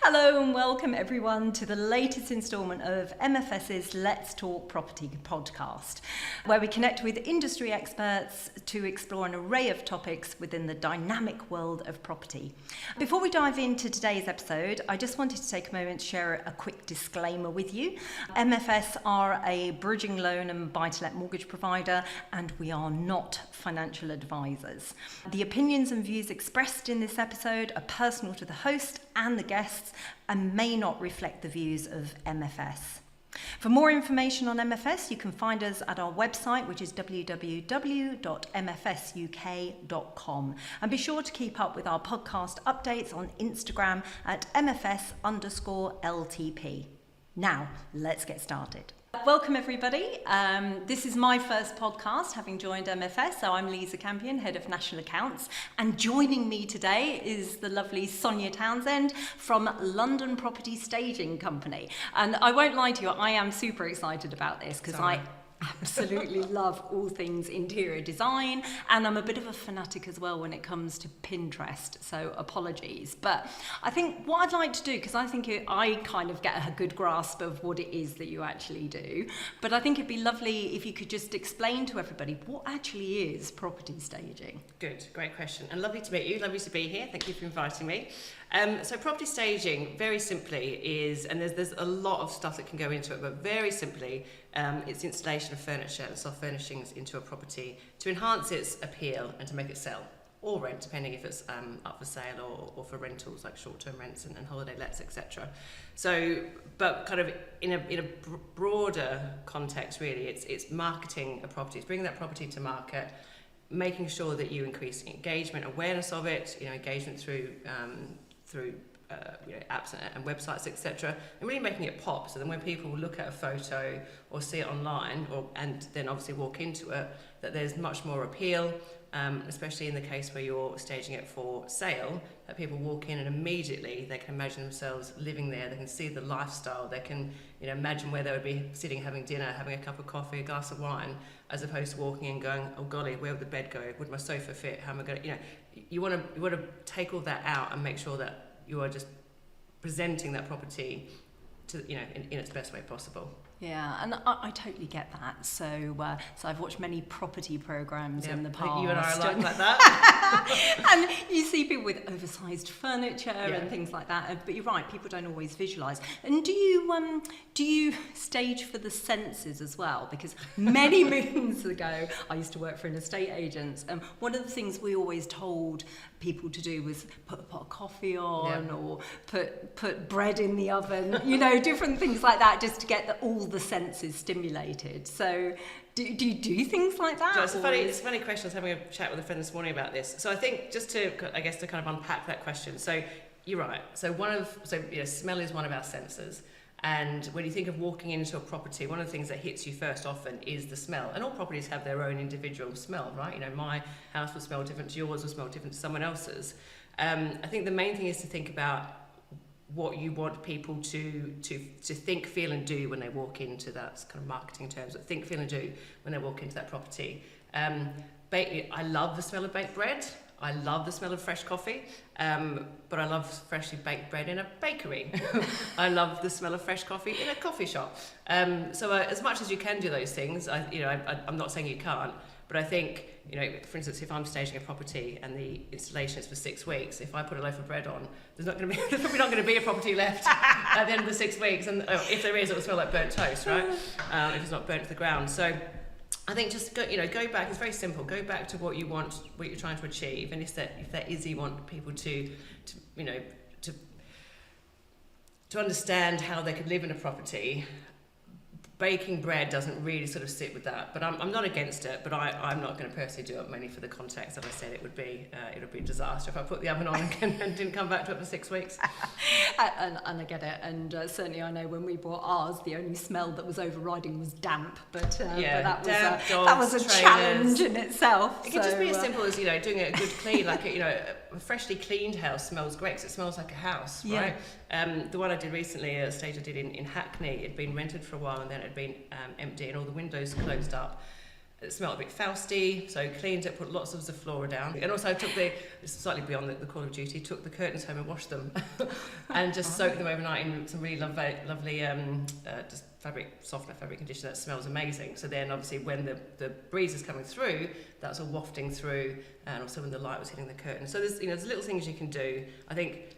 Hello and welcome everyone to the latest instalment of MFS's Let's Talk Property podcast, where we connect with industry experts to explore an array of topics within the dynamic world of property. Before we dive into today's episode, I just wanted to take a moment to share a quick disclaimer with you. MFS are a bridging loan and buy-to-let mortgage provider, and we are not financial advisors. The opinions and views expressed in this episode are personal to the host and the guests and may not reflect the views of MFS. For more information on MFS, you can find us at our website, which is www.mfsuk.com. And be sure to keep up with our podcast updates on Instagram at MFS_LTP. Now, let's get started. Welcome everybody. This is my first podcast, having joined MFS. So I'm Liza Campion, Head of National Accounts. And joining me today is the lovely Sonja Townsend from London Property Staging Company. And I won't lie to you, I am super excited about this because I absolutely love all things interior design, and I'm a bit of a fanatic as well when it comes to Pinterest, so apologies. But I think what I'd like to do, because I think I kind of get a good grasp of what it is that you actually do, but I think it'd be lovely if you could just explain to everybody what actually is property staging. Good, great question, and lovely to meet you, lovely to be here, thank you for inviting me. So property staging, very simply, is, and there's a lot of stuff that can go into it, but very simply, it's the installation of furniture and soft furnishings into a property to enhance its appeal and to make it sell or rent, depending if it's up for sale or for rentals like short-term rents and holiday lets, etc. So, but kind of in a broader context, really, it's marketing a property, it's bringing that property to market, making sure that you increase engagement, awareness of it, engagement through apps and websites, etc., and really making it pop, so then when people look at a photo or see it online and then obviously walk into it, that there's much more appeal, especially in the case where you're staging it for sale, that people walk in and immediately they can imagine themselves living there, they can see the lifestyle, they can imagine where they would be sitting having dinner, having a cup of coffee, a glass of wine, as opposed to walking in going, oh golly, where would the bed go, would my sofa fit, how am I going to, you want to take all that out and make sure that you are just presenting that property to in its best way possible. Yeah, and I totally get that. So I've watched many property programs in the past. You and I are like that. And you see people with oversized furniture and things like that. But you're right, people don't always visualise. And do you stage for the senses as well? Because many moons ago, I used to work for an estate agent, and one of the things we always told people to do was put a pot of coffee on or put bread in the oven, different things like that, just to get all the senses stimulated. So do you do things like that? It's a funny question. I was having a chat with a friend this morning about this. So I think just to kind of unpack that question. So you're right. So smell is one of our senses. And when you think of walking into a property, one of the things that hits you first often is the smell. And all properties have their own individual smell, right? my house will smell different to yours, will smell different to someone else's. I think the main thing is to think about what you want people to think, feel and do when they walk into that kind of marketing terms, think, feel and do when they walk into that property. I love the smell of baked bread. I love the smell of fresh coffee, but I love freshly baked bread in a bakery. I love the smell of fresh coffee in a coffee shop. So as much as you can do those things, I'm not saying you can't, but I think, for instance, if I'm staging a property and the installation is for 6 weeks, if I put a loaf of bread on, there's probably not going to be a property left at the end of the 6 weeks, and if there is, it will smell like burnt toast, right? If it's not burnt to the ground. So I think just go back. It's very simple. Go back to what you want, what you're trying to achieve, and if that is, you want people to understand how they could live in a property. Baking bread doesn't really sort of sit with that, but I'm not against it. But I'm not going to personally do it, mainly for the context that I said it would be a disaster if I put the oven on and didn't come back to it for 6 weeks. And I get it, and certainly I know when we bought ours, the only smell that was overriding was damp. But that was a challenge in itself. It could just be as simple as doing a good clean, like a freshly cleaned house smells great because it smells like a house, right? The one I did recently, a stage I did in Hackney, it'd been rented for a while and then it had been empty and all the windows closed up. It smelled a bit Fausty, so cleaned it, put lots of the flora down. And also I took it's slightly beyond the call of duty, took the curtains home and washed them and just soaked them overnight in some really lovely just softener fabric conditioner that smells amazing. So then obviously when the breeze is coming through, that's all wafting through, and also when the light was hitting the curtain. So there's little things you can do. I think,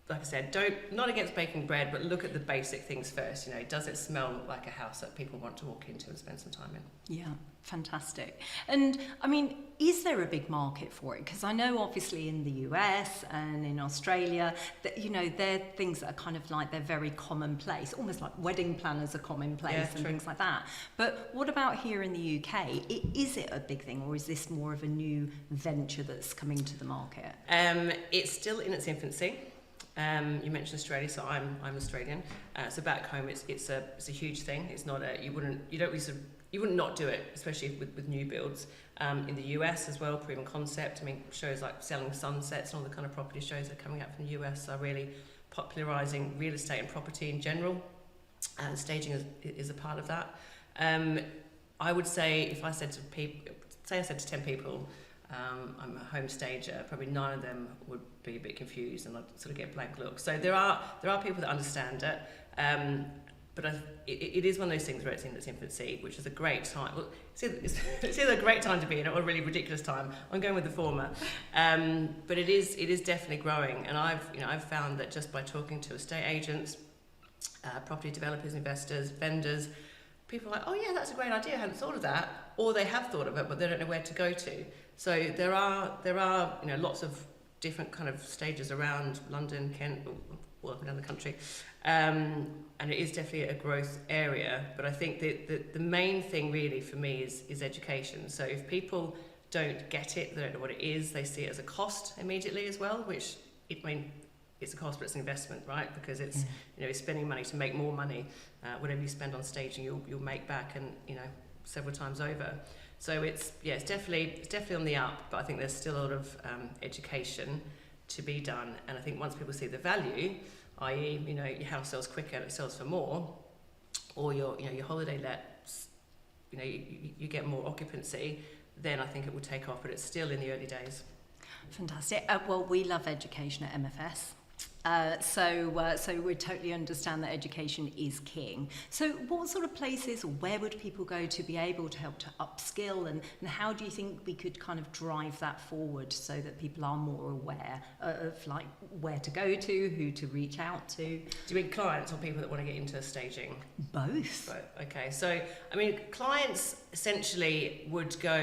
like I said, not against baking bread, but look at the basic things first. Does it smell like a house that people want to walk into and spend some time in? Yeah, fantastic. And I mean, is there a big market for it? Because I know obviously in the US and in Australia that, they're things that are kind of like, they're very commonplace, almost like wedding planners are commonplace and things like that. But what about here in the UK? Is it a big thing, or is this more of a new venture that's coming to the market? It's still in its infancy. You mentioned Australia, so I'm Australian. So back home, it's a huge thing. It's not you wouldn't not do it, especially with new builds. In the US as well, proven concept. I mean, shows like Selling Sunsets and all the kind of property shows that are coming out from the US are really popularising real estate and property in general. And staging is a part of that. I would say if I said to people, I said to 10 people, I'm a home stager, probably 9 of them would be a bit confused and I'd sort of get blank looks. So there are people that understand it, but it is one of those things where it's in its infancy, which is a great time. Well, it's either a great time to be in it or a really ridiculous time. I'm going with the former, but it is definitely growing. And I've found that just by talking to estate agents, property developers, investors, vendors, people are like, oh yeah, that's a great idea, I hadn't thought of that, or they have thought of it but they don't know where to go to. So there are lots of different kind of stages around London, Kent, all up and down the country, and it is definitely a growth area. But I think the main thing really for me is education. So if people don't get it, they don't know what it is, they see it as a cost immediately as well, which it's a cost, but it's an investment, right? Because it's it's spending money to make more money. Whatever you spend on staging, you'll make back, and several times over. So it's definitely on the up, but I think there's still a lot of education to be done. And I think once people see the value, i.e., your house sells quicker, it sells for more, or your holiday lets, you get more occupancy, then I think it will take off. But it's still in the early days. Fantastic. Well, we love education at MFS. So we totally understand that education is king. So what sort of places, or where would people go to be able to help to upskill, and how do you think we could kind of drive that forward so that people are more aware of like where to go to, who to reach out to? Do you mean clients or people that want to get into staging? Both. Okay, so clients essentially would go,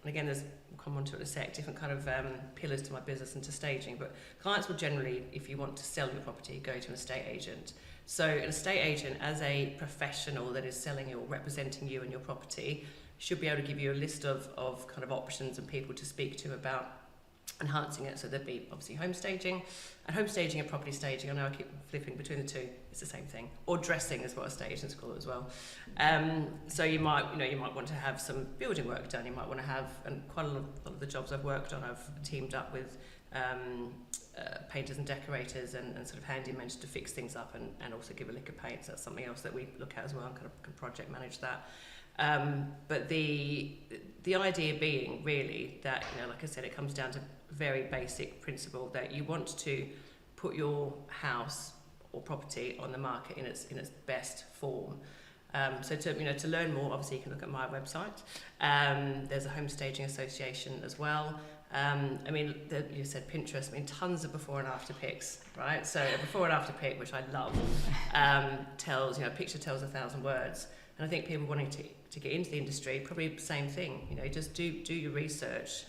again, there's come on to it in a sec, different kind of pillars to my business and to staging, but clients will generally, if you want to sell your property, go to an estate agent. So an estate agent, as a professional that is selling or representing you and your property, should be able to give you a list of kind of options and people to speak to about enhancing it. So there'd be obviously home staging and property staging. I know I keep flipping between the two, it's the same thing. Or dressing is what estate agents call it as well. So you might want to have some building work done. You might want to have, and quite a lot of the jobs I've worked on, I've teamed up with painters and decorators and sort of handymen to fix things up and also give a lick of paint. So that's something else that we look at as well and kind of can project manage that. But the idea being really that, like I said, it comes down to very basic principle that you want to put your house or property on the market in its best form. So to learn more, obviously you can look at my website. There's a Home Staging Association as well. You said Pinterest. Tons of before and after pics, right? So a before and after pic, which I love, tells, a picture tells 1,000 words. And I think people wanting to get into the industry, probably the same thing. Just do your research,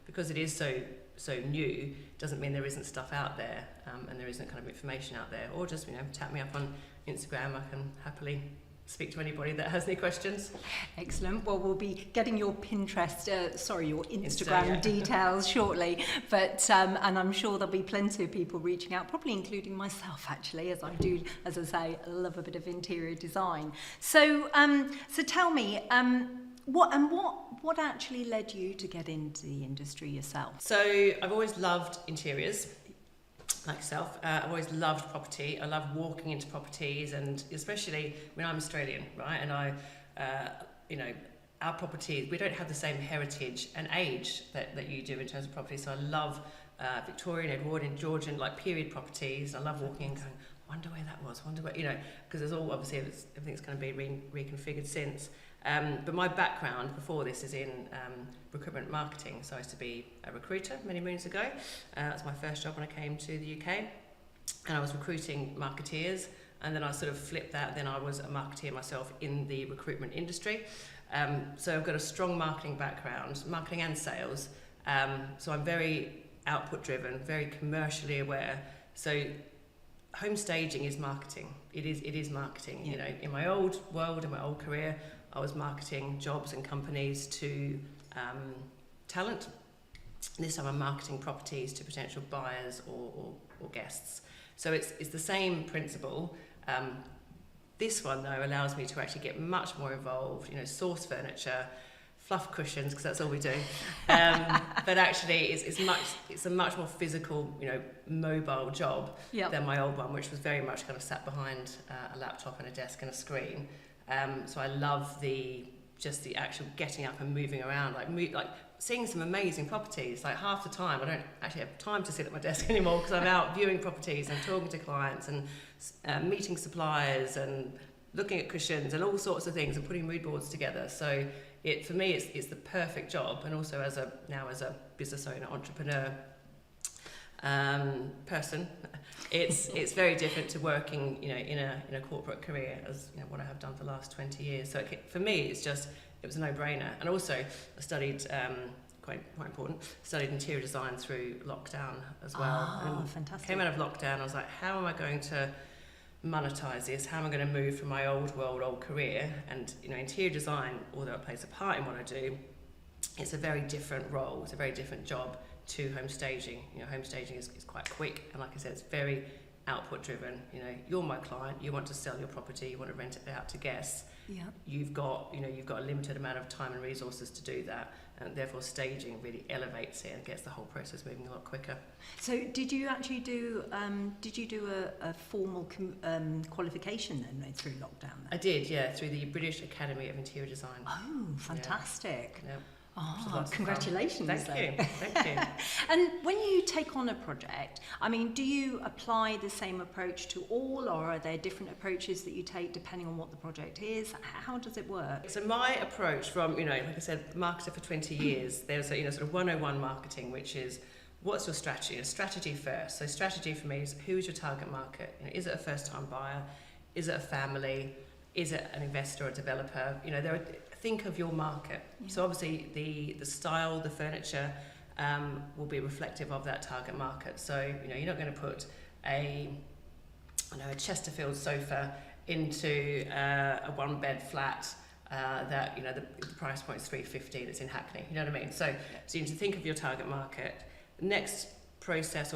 because it is so new. Doesn't mean there isn't stuff out there, and there isn't kind of information out there. Or just tap me up on Instagram. I can happily speak to anybody that has any questions. Excellent. Well, we'll be getting your your Instagram details shortly, but and I'm sure there'll be plenty of people reaching out, probably including myself actually, as I do, as I say, love a bit of interior design. So tell me, what actually led you to get into the industry yourself? So I've always loved interiors. Like yourself, I've always loved property. I love walking into properties, and especially, I'm Australian, right? And I, our properties, we don't have the same heritage and age that you do in terms of property. So I love Victorian, Edwardian, Georgian, like period properties. I love walking and going, wonder where that was, wonder where, because there's all, obviously, everything's going to be reconfigured since. But my background before this is in recruitment marketing. So I used to be a recruiter many moons ago. That's my first job when I came to the UK. And I was recruiting marketeers. And then I sort of flipped that. Then I was a marketeer myself in the recruitment industry. So I've got a strong marketing background, marketing and sales. So I'm very output driven, very commercially aware. So home staging is marketing. It is marketing. Yeah. In my old world, in my old career, I was marketing jobs and companies to talent. This time I'm marketing properties to potential buyers or guests. So it's the same principle. This one, though, allows me to actually get much more involved, source furniture, fluff cushions, because that's all we do. But actually, it's a much more physical, mobile job than my old one, which was very much kind of sat behind a laptop and a desk and a screen. So I love the actual getting up and moving around, like seeing some amazing properties. Like half the time, I don't actually have time to sit at my desk anymore because I'm out viewing properties and talking to clients and meeting suppliers and looking at cushions and all sorts of things and putting mood boards together. So for me, it's the perfect job. And also as a business owner, entrepreneur person, it's very different to working, in a corporate career as what I have done for the last 20 years. So for me, it was a no-brainer. And also, I studied quite important. Studied interior design through lockdown as well. And fantastic! Came out of lockdown. I was like, how am I going to monetize this? How am I going to move from my old career? And interior design, although it plays a part in what I do, it's a very different role. It's a very different job to home staging. Home staging is quite quick, and like I said, it's very output driven. You're my client, you want to sell your property, you want to rent it out to guests. Yeah. You've got a limited amount of time and resources to do that, and therefore staging really elevates it and gets the whole process moving a lot quicker. So did you actually do a formal qualification then through lockdown? I did, yeah, through the British Academy of Interior Design. Oh, fantastic. Yeah. Oh, congratulations. Thank you. And when you take on a project, do you apply the same approach to all, or are there different approaches that you take depending on what the project is? How does it work? So my approach from, like I said, marketer for 20 years, there's a, sort of 101 marketing, which is what's your strategy? A strategy first. So strategy for me is who's your target market? Is it a first-time buyer? Is it a family? Is it an investor or a developer? Think of your market. Yeah. So obviously the style, the furniture will be reflective of that target market. So you're not going to put a Chesterfield sofa into a one-bed flat that the price point is $350 and it's in Hackney. You know what I mean? So you need to think of your target market. Next process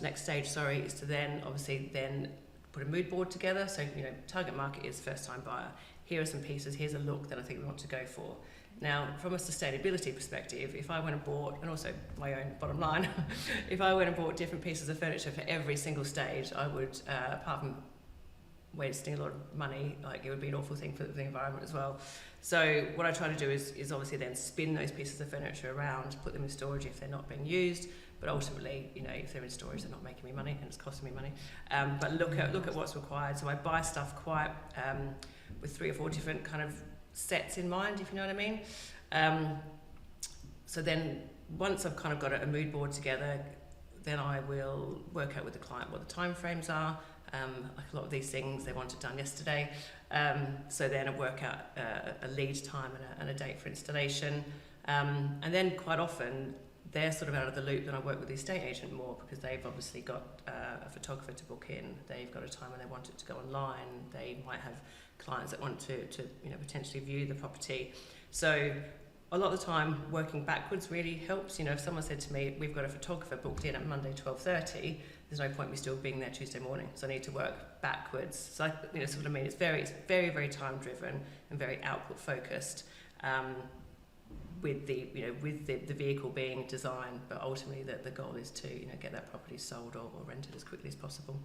next stage, is to then put a mood board together. So target market is first-time buyer. Here are some pieces, here's a look that I think we want to go for. Now, from a sustainability perspective, if I went and bought, and also my own bottom line, if I went and bought different pieces of furniture for every single stage, I would, apart from wasting a lot of money, it would be an awful thing for the environment as well. So what I try to do is obviously then spin those pieces of furniture around, put them in storage if they're not being used, but ultimately, if they're in storage, they're not making me money and it's costing me money. But look at what's required. So I buy stuff quite with 3 or 4 different kind of sets in mind, if you know what I mean. So then once I've kind of got a mood board together, then I will work out with the client what the time frames are. Like a lot of these things, they want it done yesterday. So then I work out a lead time and a date for installation. And then quite often, they're sort of out of the loop, and I work with the estate agent more because they've obviously got a photographer to book in. They've got a time when they want it to go online. They might have clients that want to potentially view the property. So a lot of the time, working backwards really helps. if someone said to me, we've got a photographer booked in at Monday 12:30, there's no point me still being there Tuesday morning. So I need to work backwards. So sort of It's very, very time driven and very output focused. with the vehicle being designed, but ultimately the goal is to get that property sold or rented as quickly as possible.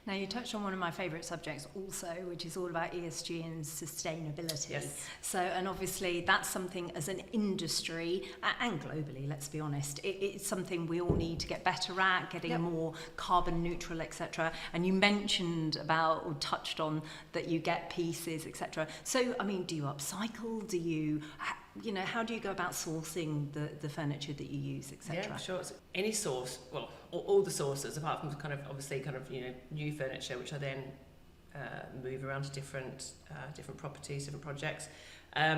Now you touched on one of my favourite subjects also, which is all about ESG and sustainability. Yes. So, and obviously that's something as an industry and globally, let's be honest, it's something we all need to get better at, getting more carbon neutral, etc. And you mentioned about or touched on that you get pieces, etc. So, I mean, do you upcycle? Do you how do you go about sourcing the furniture that you use, etc.? Yeah, sure. So any source, well, all the sources, apart from obviously new furniture, which I then move around to different properties, different projects. I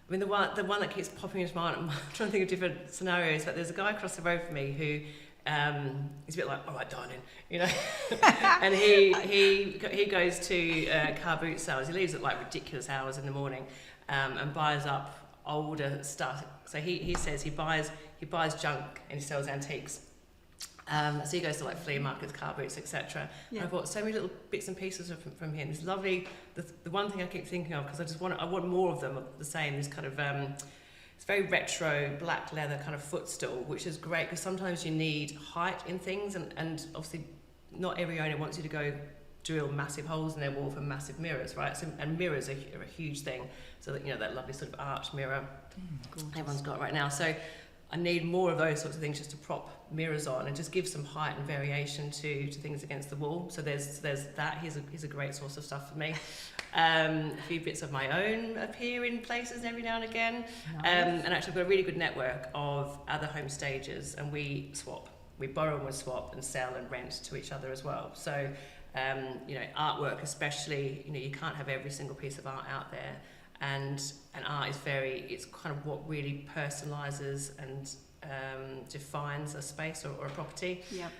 mean, the one that keeps popping into my mind, I'm trying to think of different scenarios, but there's a guy across the road from me who he's a bit like, all right, darling, and he goes to car boot sales. He leaves at like ridiculous hours in the morning, and buys up older stuff. So he says he buys junk and he sells antiques. So he goes to like flea markets, car boots, etc. Yeah. I bought so many little bits and pieces from him. It's lovely. The one thing I keep thinking of, because I want more of them of the same. This kind of it's very retro black leather kind of footstool, which is great because sometimes you need height in things, and obviously not every owner wants you to go drill massive holes in their wall for massive mirrors, right? So, and mirrors are a huge thing. So that that lovely sort of arched mirror everyone's got right now. So I need more of those sorts of things just to prop mirrors on and just give some height and variation to things against the wall. So there's that. He's a great source of stuff for me. A few bits of my own appear in places every now and again. Nice. And actually I've got a really good network of other home stagers, and we swap. We borrow and we swap and sell and rent to each other as well. So artwork especially, you can't have every single piece of art out there. And art is it's kind of what really personalises and defines a space or a property. Yep.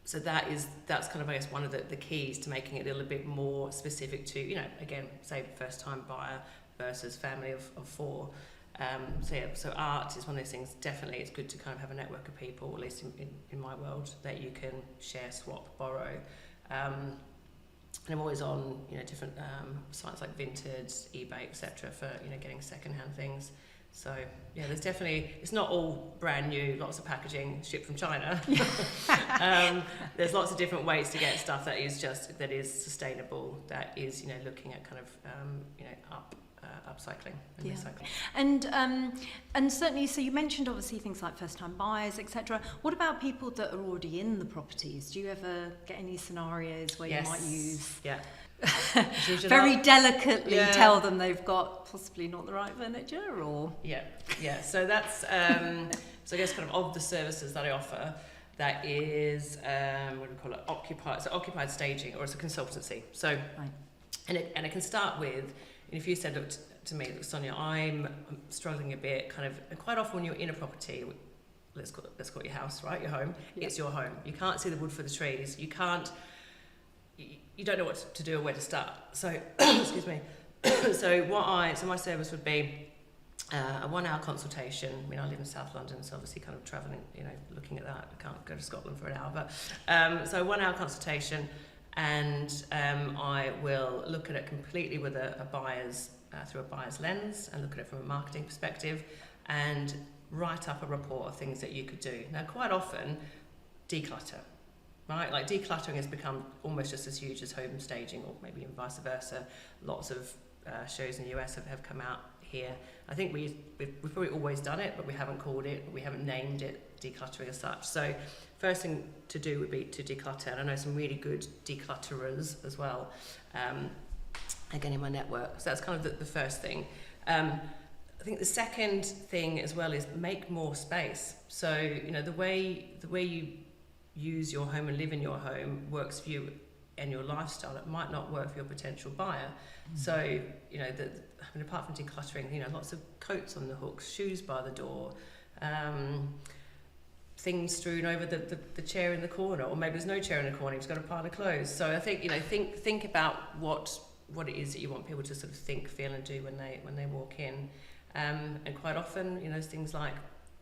So that's kind of, I guess, one of the keys to making it a little bit more specific to, again, say first time buyer versus family of four. So art is one of those things. Definitely, it's good to kind of have a network of people, at least in my world, that you can share, swap, borrow. And I'm always on, different sites like Vinted, eBay, etc. for getting secondhand things. So yeah, there's definitely, it's not all brand new, lots of packaging shipped from China. There's lots of different ways to get stuff that is sustainable, that is looking at kind of upcycling and recycling. And certainly, so you mentioned obviously things like first-time buyers, etc. What about people that are already in the properties? Do you ever get any scenarios where you might use very delicately tell them they've got possibly not the right furniture, or so that's so I guess kind of the services that I offer, that is what do we call it, occupied staging, or it's a consultancy. So right. and it can start with, if you said, look, to me, look, Sonja, I'm struggling a bit, kind of, and quite often when you're in a property, let's call it your house, right? Your home. Yep. It's your home. You can't see the wood for the trees. You don't know what to do or where to start. So, excuse me. So my service would be a 1 hour consultation. I mean, I live in South London, so obviously kind of travelling, looking at that. I can't go to Scotland for an hour, but so 1 hour consultation, and I will look at it completely with a buyer's through a buyer's lens, and look at it from a marketing perspective, and write up a report of things that you could do. Now, quite often, declutter, right? Like decluttering has become almost just as huge as home staging, or maybe even vice versa. Lots of shows in the US have come out here. I think we've probably always done it, but we haven't called it, we haven't named it decluttering as such. So first thing to do would be to declutter, and I know some really good declutterers as well, again in my network. So that's kind of the first thing. I think the second thing as well is make more space. So the way you use your home and live in your home works for you and your lifestyle. It might not work for your potential buyer. So apart from decluttering, lots of coats on the hooks, shoes by the door, things strewn over the chair in the corner, or maybe there's no chair in the corner, you've got a pile of clothes. So I think think about what it is that you want people to sort of think, feel and do when they walk in. And quite often, there's things like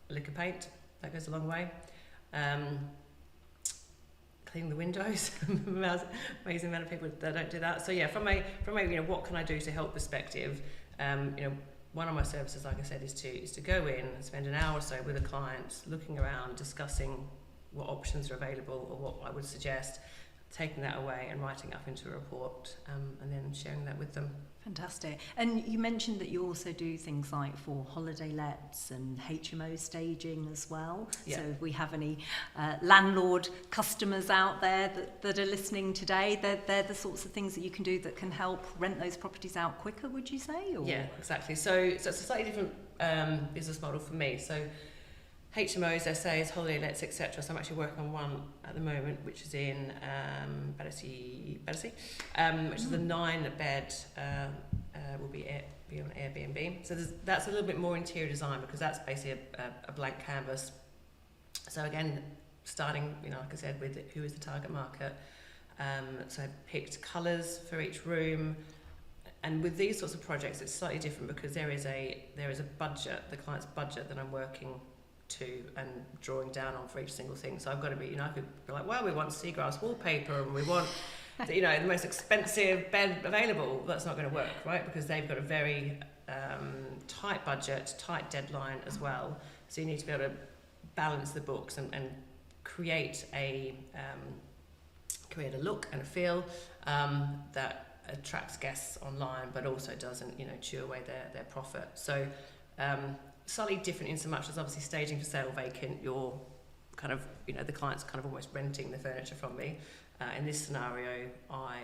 liquor paint, that goes a long way. Cleaning the windows, amazing amount of people that don't do that. So yeah, from a what can I do to help perspective, one of my services, like I said, is to go in and spend an hour or so with a client, looking around, discussing what options are available or what I would suggest, taking that away and writing up into a report, and then sharing that with them. Fantastic. And you mentioned that you also do things like for holiday lets and HMO staging as well. Yeah. So if we have any landlord customers out there that are listening today, they're the sorts of things that you can do that can help rent those properties out quicker, would you say? Or? Yeah, exactly. So it's a slightly different business model for me. So HMOs, SAs, holiday lets, etc. So I'm actually working on one at the moment, which is in Battersea, which is a 9-bed, will be on Airbnb. So that's a little bit more interior design, because that's basically a blank canvas. So again, starting, like I said, with who is the target market. So I picked colours for each room. And with these sorts of projects, it's slightly different, because there is a budget, the client's budget, that I'm working to and drawing down on for each single thing. So I've got to be, I could be like, well, we want seagrass wallpaper and we want, the most expensive bed available. That's not going to work, right? Because they've got a very tight budget, tight deadline as well. So you need to be able to balance the books and create a look and a feel that attracts guests online, but also doesn't, chew away their profit. So slightly different in so much as, obviously, staging for sale vacant, you're kind of, the client's kind of almost renting the furniture from me. In this scenario, I,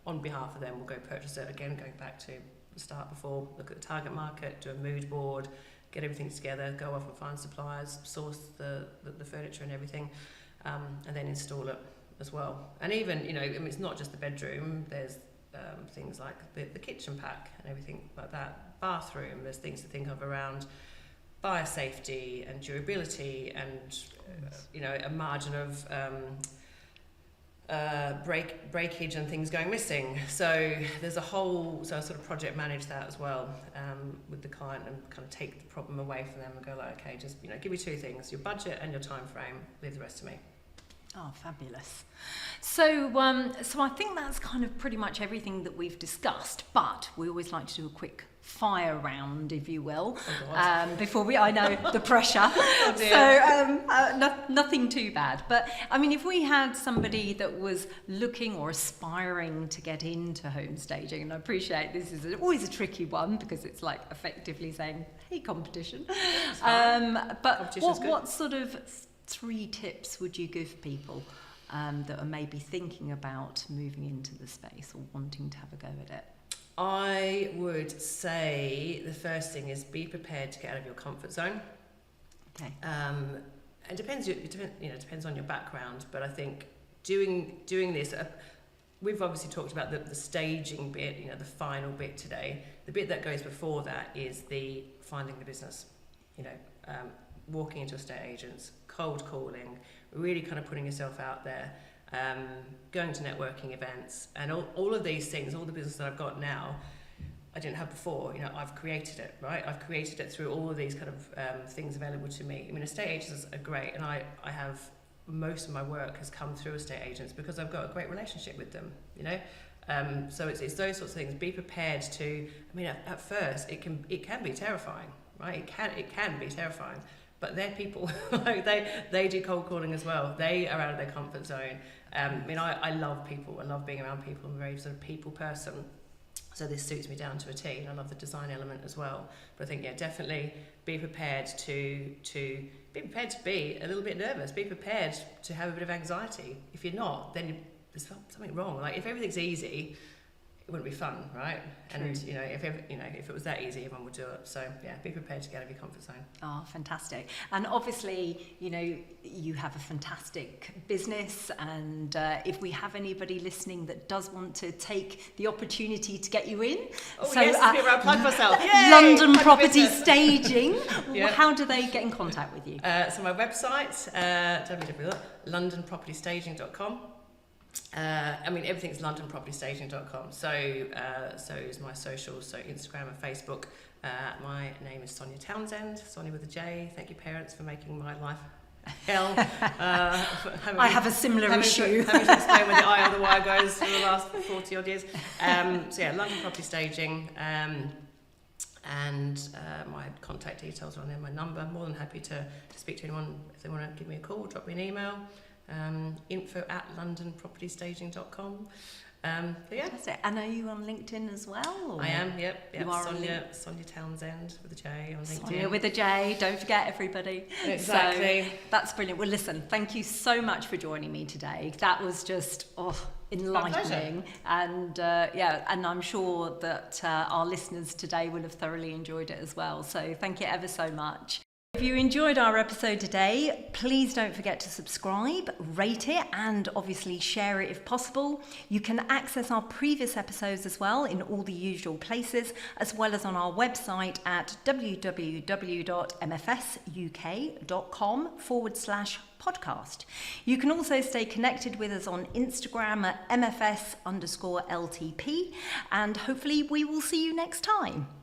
on behalf of them, will go purchase it. Again, going back to the start before, look at the target market, do a mood board, get everything together, go off and find suppliers, source the furniture and everything, and then install it as well. And even, it's not just the bedroom, there's things like the kitchen pack and everything like that. Bathroom, there's things to think of around fire safety and durability and a margin of breakage and things going missing. So there's so I sort of project manage that as well with the client, and kind of take the problem away from them and go like, okay, just give me two things: your budget and your time frame. Leave the rest to me. Oh, fabulous. So I think that's kind of pretty much everything that we've discussed, but we always like to do a quick fire round, if you will, before I know the pressure. Oh dear. So nothing too bad. But I mean, if we had somebody that was looking or aspiring to get into home staging, and I appreciate this is always a tricky one, because it's like effectively saying, hey, competition. But what sort of 3 tips would you give people that are maybe thinking about moving into the space or wanting to have a go at it? I would say the first thing is be prepared to get out of your comfort zone. Okay. It depends on your background, but I think doing this, we've obviously talked about the staging bit, the final bit today. The bit that goes before that is the finding the business, walking into estate agents, cold calling, really kind of putting yourself out there, going to networking events, and all of these things, all the business that I've got now, I didn't have before. I've created it, right? I've created it through all of these kind of things available to me. I mean, estate agents are great, and I have, most of my work has come through estate agents because I've got a great relationship with them, So it's those sorts of things. Be prepared to, at first it can be terrifying, right? It can be terrifying. But they're people. they do cold calling as well. They are out of their comfort zone. I love people. I love being around people. I'm a very sort of people person. So this suits me down to a T, and I love the design element as well. But I think, definitely be prepared to be a little bit nervous. Be prepared to have a bit of anxiety. If you're not, then there's something wrong. Like, if everything's easy, it wouldn't be fun, right? True. And if it was that easy, everyone would do it. So be prepared to get out of your comfort zone. Oh, fantastic. And obviously, you have a fantastic business, and if we have anybody listening that does want to take the opportunity to get you in, plug myself. London Property Staging, how do they get in contact with you? So my website, www.londonpropertystaging.com. Everything's londonpropertystaging.com. So is my socials, so Instagram and Facebook. My name is Sonja Townsend, Sonja with a J. Thank you, parents, for making my life hell. I have a similar issue. Having to explain where the I or the Y goes for the last 40 odd years. London Property Staging. And my contact details are on there, my number. I'm more than happy to speak to anyone if they want to give me a call, drop me an email. info@londonpropertystaging.com. Yeah. Fantastic. And are you on LinkedIn as well? Or? I am, yep. You are Sonja Townsend with a J on LinkedIn. Sonja with a J, don't forget everybody. Exactly. So, that's brilliant. Well, listen, thank you so much for joining me today. That was just enlightening. And and I'm sure that our listeners today will have thoroughly enjoyed it as well. So thank you ever so much. If you enjoyed our episode today, please don't forget to subscribe, rate it, and obviously share it if possible. You can access our previous episodes as well in all the usual places, as well as on our website at www.mfsuk.com/podcast. You can also stay connected with us on Instagram at mfs_LTP, and hopefully we will see you next time.